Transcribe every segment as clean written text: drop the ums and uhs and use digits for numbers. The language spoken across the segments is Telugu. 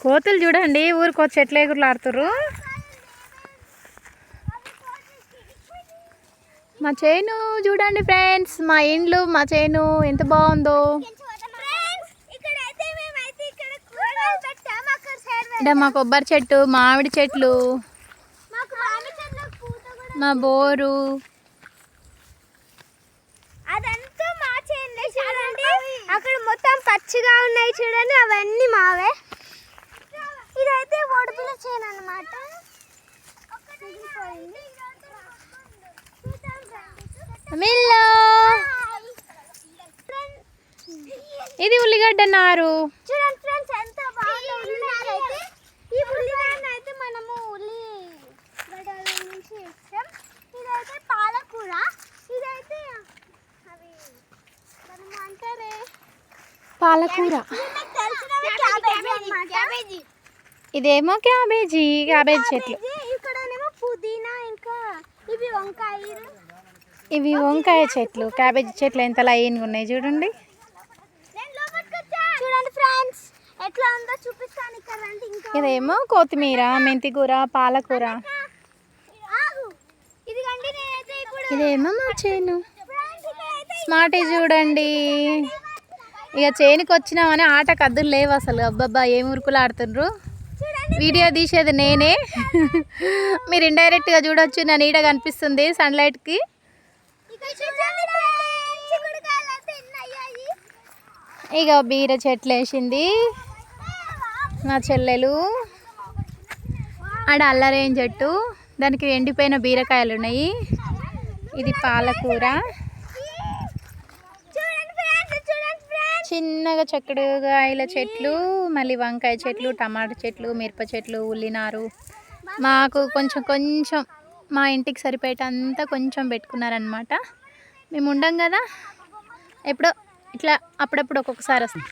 కోతులు చూడండి ఊరికి వచ్చి ఎట్లా ఎగురులాడుతుర్రు. మా చేను చూడండి ఫ్రెండ్స్, మా ఇండ్లు మా చేను ఎంత బాగుందో. ఇక్కడ మా కొబ్బరి చెట్టు, మామిడి చెట్లు, మా బోరు అదంతా మా చేనులే. చూడండి అక్కడ మొత్తం పచ్చిగా ఉన్నాయి చూడండి, అవన్నీ మావే. ఇదైతే ఒడుపుల చేను అన్నమాట. మిల్లో ఇది ఉల్లిగడ్డ నారు. చూడండి ఫ్రెండ్స్ ఎంత బాగుందో ఉల్లిగడ్డ అయితే. ఈ ఉల్లిగడ్డ అయితే మనము ఉల్లిగడ్డ నుంచి ఇస్తాం. ఇదైతే పాలకూర, ఇదైతే అవి మనం అంటారే పాలకూర. ఇదేమో క్యాబేజీ చెట్లు. ఇక్కడనేమో పుదీనా, ఇంకా ఇవి వంకాయలు. ఇవి వంకాయ చెట్లు, క్యాబేజీ చెట్లు ఎంత లైన్గా ఉన్నాయి చూడండి. చూడండి ఫ్రెండ్స్ ఎట్లా ఉందో చూపిస్తాను. ఇక్కడ ఇంకా ఇదేమో కొత్తిమీర, మెంతికూర, పాలకూర. ఇదేమో మా చేను. స్మార్ట్ చూడండి. ఇక చేనుకి వచ్చినామని ఆట కద్దులు లేవు అసలు. అబ్బబ్బా ఏం ఉరుకులు ఆడుతుండ్రు. వీడియో తీసేది నేనే. మీరు ఇండైరెక్ట్గా చూడొచ్చు, నా నీడ కనిపిస్తుంది సన్లైట్కి. ఇక బీర చెట్లు వేసింది మా చెల్లెలు. ఆడ అల్లరేం చెట్టు, దానికి ఎండిపోయిన బీరకాయలు ఉన్నాయి. ఇది పాలకూర. చిన్నగా చక్కుడుకాయల చెట్లు, మళ్ళీ వంకాయ చెట్లు, టమాటా చెట్లు, మిరప చెట్లు, ఉల్లినారు. మాకు కొంచెం కొంచెం మా ఇంటికి సరిపోయేటంతా కొంచెం పెట్టుకున్నారనమాట. మేము ఉండం కదా, ఎప్పుడో ఇట్లా అప్పుడప్పుడు ఒక్కొక్కసారి వస్తాం.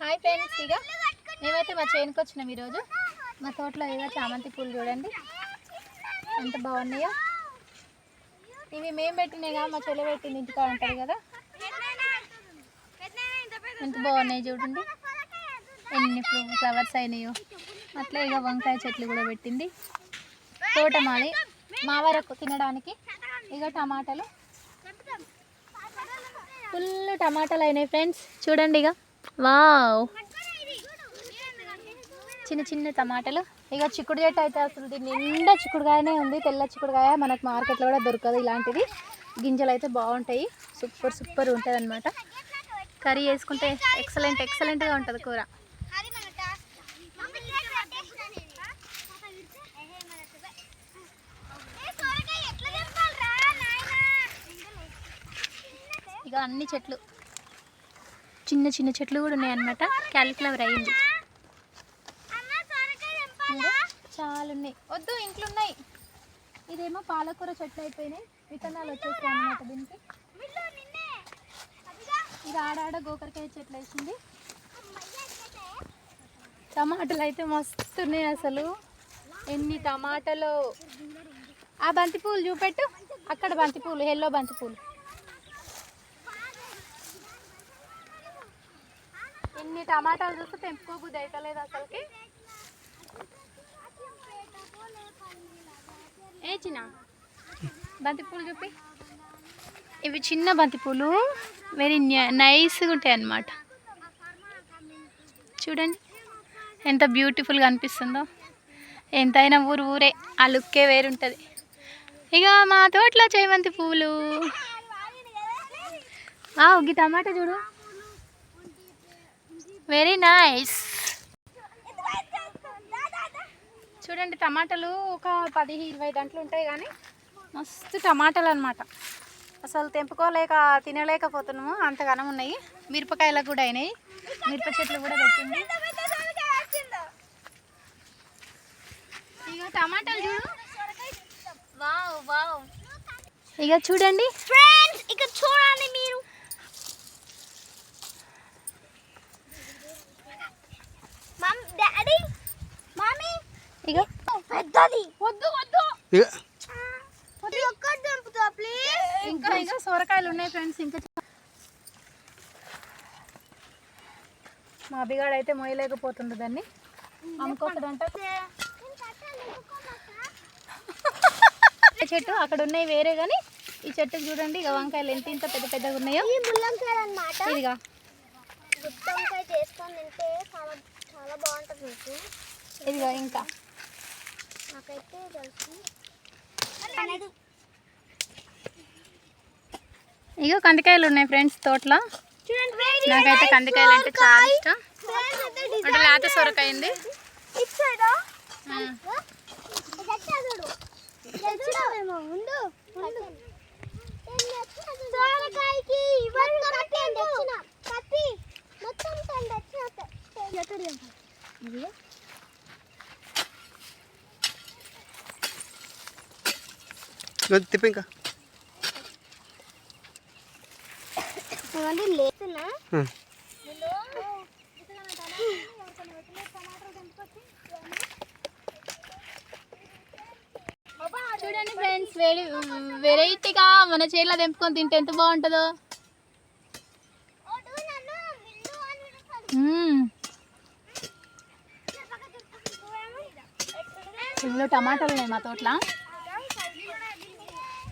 హాయ్ ఫ్రెండ్స్, ఇక మేమైతే మా చేనుకి వచ్చినాం ఈరోజు. మా తోటలో ఏదో చామంతి పూలు చూడండి ఎంత బాగున్నాయో. ఇవి మేము పెట్టినాయిగా, మా చెల్లె పెట్టింది ఇంటికా ఉంటుంది కదా. ఎంత బాగున్నాయి చూడండి, ఎన్ని ఫ్లవర్స్ అయినాయో. అట్లా ఇక వంకాయ చెట్లు కూడా పెట్టింది. తోటమాలి మా వరకు తినడానికి. ఇక టమాటాలు, ఫుల్ టమాటాలు అయినాయి ఫ్రెండ్స్ చూడండి. ఇక వావ్, చిన్న చిన్న టమాటాలు. ఇక చిక్కుడు చెట్టు అయితే అసలు దీని నిండా చిక్కుడుకాయనే ఉంది, తెల్ల చిక్కుడుకాయ. మనకు మార్కెట్లో కూడా దొరకదు ఇలాంటిది. గింజలు అయితే బాగుంటాయి, సూపర్ సూపర్ ఉంటుంది అనమాట. కర్రీ వేసుకుంటే ఎక్సలెంట్గా ఉంటుంది కూర. ఇక అన్ని చెట్లు, చిన్న చిన్న చెట్లు కూడా ఉన్నాయన్నమాట. క్యాలీఫ్లవర్ అయింది, చాలా ఉన్నాయి. వద్దు, ఇంట్లో ఉన్నాయి. ఇదేమో పాలకూర చెట్లు అయిపోయినాయి, విత్తనాలు వచ్చేస్తాయి అన్నమాట దీనికి. ఇది ఆడాడ గోకరకాయ చెట్లు వేసింది. టమాటాలు అయితే మస్తు ఉన్నాయి అసలు, ఎన్ని టమాటాలు. ఆ బంతిపూలు చూపెట్టు, అక్కడ బంతిపూలు, ఎల్లో బంతిపూలు. ఎన్ని టమాటాలు చూస్తే తెంపుకోబుద్ది అయితలేదు అసలుకి. ఏ చిన్న బంతిపూలు చూపి. ఇవి చిన్న బంతిపూలు, వెరీ నైస్గా ఉంటాయి అన్నమాట. చూడండి ఎంత బ్యూటిఫుల్గా అనిపిస్తుందో. ఎంతైనా ఊరే, ఆ లుక్కే వేరుంటుంది. ఇక మా తోటలో చేమంతి పూలు. ఈ టమాటా చూడు, వెరీ నైస్. చూడండి టమాటాలు ఒక 10-20 గంటలు ఉంటాయి, కానీ మస్తు టమాటాలు అనమాట. అసలు తెంపుకోలేక తినలేకపోతున్నాము, అంతగానం ఉన్నాయి. మిరపకాయలకు కూడా అయినాయి, మిరప చెట్లు కూడా పెట్టింది. ఇక టమాటాలు చూడు, వావ్ వావ్. ఇక చూడండి ఫ్రెండ్స్, ఇక చూడండి మీరు. డాడీ, మమ్మీ, ఇక పెద్దది వద్దు వద్దు. ఒక్కటి తెంపుతా ప్లీజ్. ఇంకా సొరకాయలు ఉన్నాయి ఫ్రెండ్స్. ఇంకా మా అభిగాడు అయితే మోయలేకపోతుంది దాన్ని, అమ్ముకోకడంట. చెట్టు అక్కడ ఉన్నాయి వేరే, కానీ ఈ చెట్టుకు చూడండి ఇక వంకాయలు ఎంత ఇంత పెద్ద పెద్దగా ఉన్నాయో. ఇదిగా గుత్తొంకాయ చేసుకొని తింటే చాలా చాలా బాగుంటుంది మీకు. ఇదిగా ఇంకా నాకైతే తెలుసు. ఇగో కందికాయలు ఉన్నాయి ఫ్రెండ్స్ తోటలో. నాకైతే కందికాయలు అంటే చాలా ఇష్టం. అంటే లేత సొరకాయ ఉంది. తిప్ప ఇంకా లేతున్నా చూడండి ఫ్రెండ్స్, వెరైటీగా మన చేతిలో తెంపుకొని తింటే ఎంత బాగుంటుందో. ఇందులో టమాటాలు ఉన్నాయి మా తోటలో.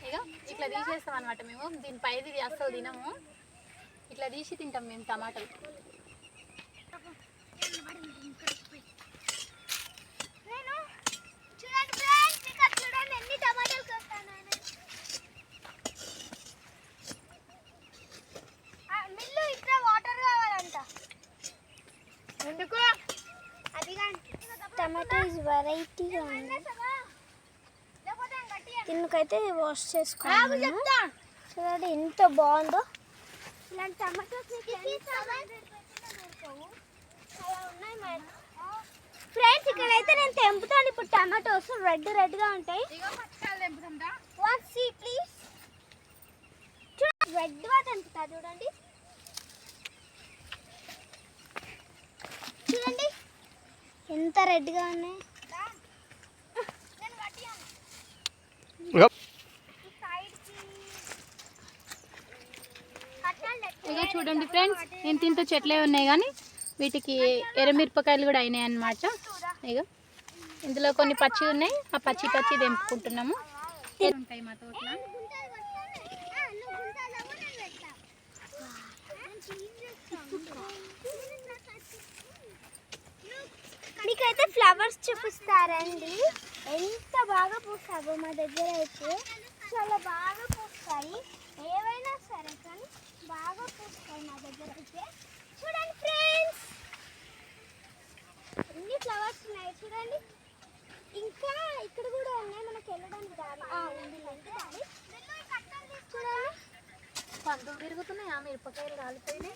ఇక ఇట్లా తీసేస్తాం అనమాట మేము. దీని పైది అస్సలు తినము, ఇట్లా తీసి తింటాం మేము టమాటాలు. టమాటో ఇస్ వెరైటీగా ఉంది. దీనికైతే వాష్ చేసుకోవాలి. చూడండి ఎంత బాగుందో. ఇలాంటి టమాటోస్ ఫ్రెండ్స్ ఇక్కడైతే నేను తెంపుతాను ఇప్పుడు. టమాటోస్ రెడ్ రెడ్గా ఉంటాయి. ప్లీజ్ రెడ్గా తెంపుతా. చూడండి చూడండి ఎంత రెడ్గా ఉన్నాయి. ఇక చూడండి ఫ్రెండ్స్, ఇంత ఇంత చెట్లే ఉన్నాయి కానీ వీటికి ఎర్రమిరపకాయలు కూడా అయినాయి అన్నమాట. ఇక ఇందులో కొన్ని పచ్చి ఉన్నాయి, ఆ పచ్చి తెంపుకుంటున్నాము. ఉంటాయి మా తోటలో. మీకైతే ఫ్లవర్స్ చూపిస్తారండి. ఎంత బాగా పూస్తాయో మా దగ్గర అయితే. చాలా బాగా పూస్తాయి, ఏవైనా సరే కానీ బాగా పూస్తాయి మా దగ్గర అయితే. చూడండి ఫ్రెండ్స్, ఎన్ని ఫ్లవర్స్ ఉన్నాయి చూడండి. ఇంకా ఇక్కడ కూడా ఉన్నాయి, మనకి వెళ్ళడానికి దారి ఉంది. చూడండి పందులు తిరుగుతున్నాయి, ఆ మిరపకాయలు కాలిపోయినాయి.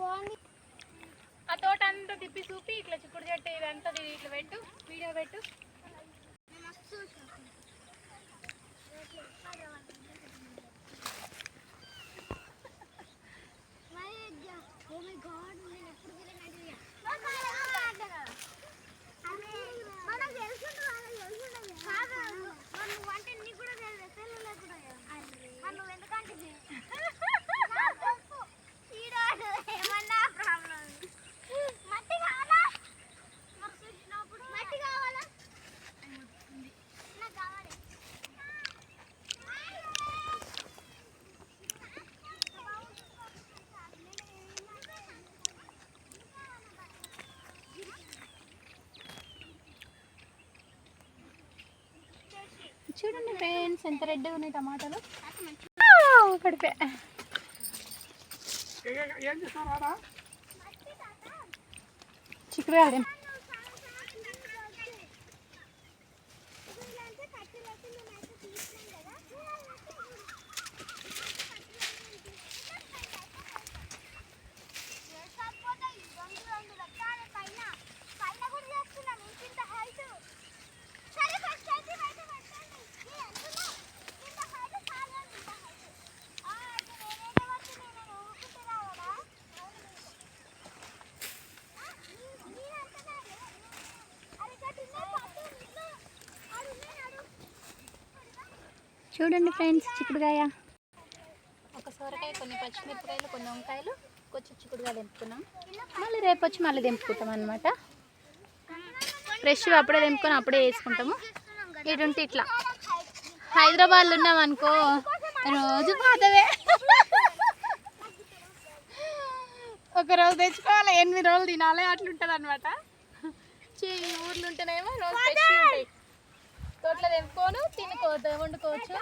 బాగుంది. ఆ తోట అంతా తిప్పి చూపి ఇట్లా చిక్కుడు చెట్టు ఇదంతా ఇట్లా పెట్టు, వీడియో పెట్టు. చూడండి ఫ్రెండ్స్, ఎంత రెడ్గా ఉన్నాయి టమాటాలు. పడిపోయా. చిక్కుడు చూడండి ఫ్రెండ్స్, చిక్కుడుకాయ, ఒక సొరకాయ, కొన్ని పచ్చిమిరపకాయలు, కొన్ని వంకాయలు, తీసుకొచ్చి చిక్కుడుగా తెంపుకున్నాం. మళ్ళీ రేపు వచ్చి మళ్ళీ తెంపుకుంటాం అనమాట. ఫ్రెష్ అప్పుడే తెంపుకొని అప్పుడే వేసుకుంటాము. ఇటుంటే ఇట్లా హైదరాబాద్లో ఉన్నాం అనుకో రోజు పాతవే. ఒకరోజు తెచ్చుకోవాలి 8 రోజులు తినాలి అట్లుంటుంది అనమాట. ఊర్లు ఉంటేనేమో రోజు ఫ్రెష్ ఉంటాయి. తోటలో తెంపుకోను వండుకోవచ్చు.